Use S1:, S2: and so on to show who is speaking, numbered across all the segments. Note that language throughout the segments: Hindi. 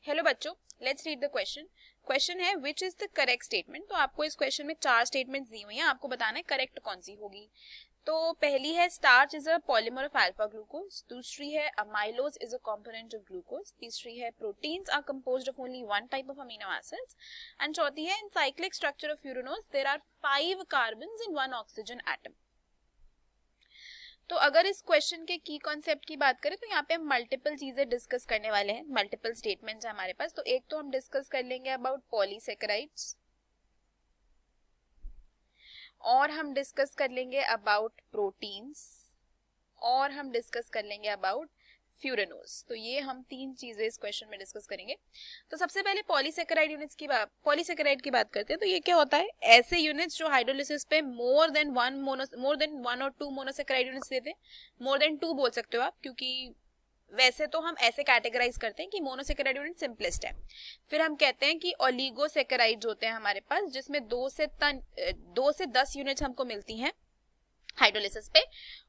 S1: हेलो बच्चों, let's read the question. Question है which is the correct statement. तो आपको इस क्वेश्चन में 4 स्टेटमेंट्स दी हुई हैं, आपको बताना है करेक्ट कौन सी होगी। तो पहली है starch is a polymer of alpha glucose, दूसरी है amylose is a component of glucose, तीसरी है proteins are composed of only one type of amino acids, and चौथी है in cyclic structure of furanose there are 5 carbons in 1 oxygen atom. तो अगर इस क्वेश्चन के की कॉन्सेप्ट की बात करें तो यहाँ पे हम मल्टीपल चीजें डिस्कस करने वाले हैं, मल्टीपल स्टेटमेंट्स है हमारे पास। तो एक तो हम डिस्कस कर लेंगे अबाउट पॉलीसेकेराइड्स, और हम डिस्कस कर लेंगे अबाउट प्रोटीन्स, और हम डिस्कस कर लेंगे अबाउट फ्यूरेनोज। तो ये हम 3 चीजें इस क्वेश्चन में डिस्कस करेंगे। तो सबसे पहले पॉलीसेकेराइड की बात करते हैं। तो ये क्या होता है? ऐसे यूनिट्स जो हाइड्रोलिसिस पे मोर देन वन और 2 मोनोसेकेराइड यूनिट्स देते हैं। मोर देन 2 बोल सकते हो आप, क्योंकि वैसे तो हम ऐसे कैटेगराइज करते हैं कि मोनोसेकेराइड यूनिट सिंपलेस्ट है। फिर हम कहते हैं कि ओलिगोसेकेराइड्स होते हैं हमारे पास, जिसमें 2 से 10 यूनिट्स हमको मिलती हैं हाइड्रोलिसिस पे।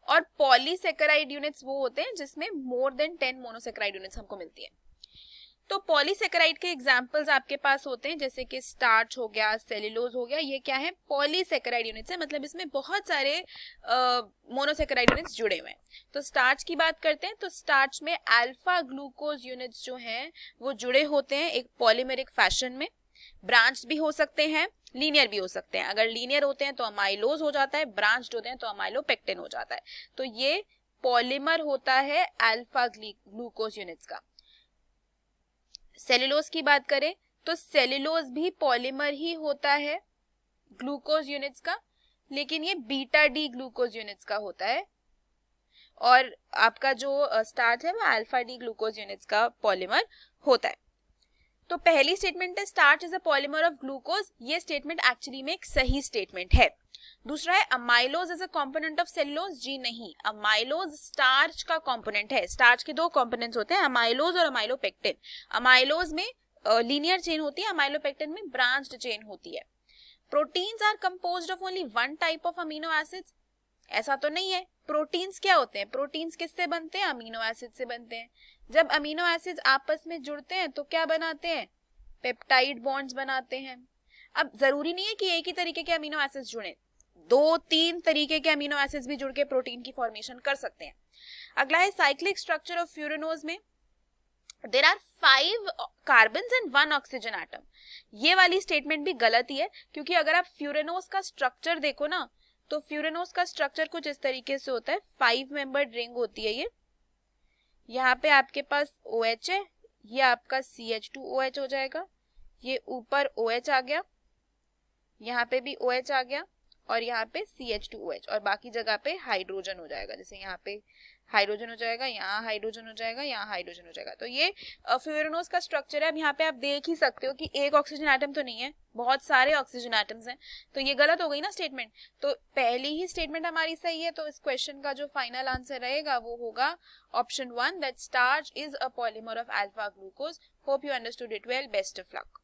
S1: और पॉलीसेकेराइड यूनिट्स वो होते हैं जिसमें मोर देन 10 मोनोसेकेराइड यूनिट्स हमको मिलती है। तो पॉलीसेकेराइड के एग्जांपल्स आपके पास होते हैं जैसे कि स्टार्च हो गया, सेल्यूलोज हो गया। ये क्या है? पॉलीसेकेराइड यूनिट्स है, मतलब इसमें बहुत सारे मोनोसेकेराइड यूनिट्स जुड़े हुए हैं। तो स्टार्च की बात करते हैं तो स्टार्च में अल्फा ग्लूकोज यूनिट्स जो हैं वो जुड़े होते हैं एक पॉलीमेरिक फैशन में। ब्रांच भी हो सकते हैं, लीनियर भी हो सकते हैं। अगर लीनियर होते हैं तो अमाइलोज हो जाता है, ब्रांच्ड होते हैं तो अमाइलोपेक्टिन हो जाता है। तो ये पॉलीमर होता है अल्फा ग्लूकोज यूनिट्स का। सेल्यूलोज की बात करें तो सेल्यूलोज भी पॉलीमर ही होता है ग्लूकोज यूनिट्स का, लेकिन ये बीटा डी ग्लूकोज यूनिट्स का होता है। और आपका जो स्टार्च है वो अल्फा डी ग्लूकोज यूनिट्स का पॉलीमर होता है। तो पहली स्टेटमेंट है starch is a polymer of glucose. ये स्टेटमेंट एक्चुअली में एक सही स्टेटमेंट है। दूसरा है amylose is a component of cellulose. जी नहीं, अमाइलोज स्टार्च का कंपोनेंट है। स्टार्च के 2 कंपोनेंट्स होते हैं, अमाइलोज और अमाइलोपेक्टिन। अमाइलोज में लीनियर चेन होती है, अमाइलोपेक्टिन में ब्रांच्ड चेन होती है। Proteins are composed of only one type of amino acids. ऐसा तो नहीं है। प्रोटीन्स क्या होते हैं? प्रोटीन्स किससे बनते हैं? अमीनो एसिड से बनते हैं। जब अमीनो एसिड्स आपस में जुड़ते हैं तो क्या बनाते हैं? पेप्टाइड बॉन्ड्स बनाते हैं। अब जरूरी नहीं है कि एक ही तरीके के अमीनो एसिड्स जुड़े, 2-3 तरीके के अमीनो एसिड्स भी जुड़ के प्रोटीन की फॉर्मेशन कर सकते हैं। अगला है साइक्लिक स्ट्रक्चर ऑफ फ्यूरेनोज में there are 5 carbons and 1 oxygen atom. ये वाली स्टेटमेंट भी गलत ही है, क्योंकि अगर आप फ्यूरेनोज का स्ट्रक्चर देखो ना तो फ्यूरेनोज का स्ट्रक्चर कुछ इस तरीके से होता है। 5 मेंबर्ड रिंग होती है ये। यहाँ पे आपके पास OH है, ये आपका CH2OH हो जाएगा, ये ऊपर OH आ गया, यहाँ पे भी OH आ गया, और यहाँ पे CH2OH, और बाकी जगह पे हाइड्रोजन हो जाएगा। जैसे यहाँ पे हाइड्रोजन हो जाएगा, यहाँ हाइड्रोजन हो जाएगा, यहाँ हाइड्रोजन हो जाएगा। तो ये फ्यूरेनोज का स्ट्रक्चर है। अब यहाँ पे आप देख ही सकते हो कि एक ऑक्सीजन एटम तो नहीं है, बहुत सारे ऑक्सीजन एटम्स हैं। तो ये गलत हो गई ना स्टेटमेंट। तो पहली ही स्टेटमेंट हमारी सही है। तो इस क्वेश्चन का जो फाइनल आंसर रहेगा वो होगा option 1, that starch is a polymer of alpha glucose. Hope you understood it well. Best of luck.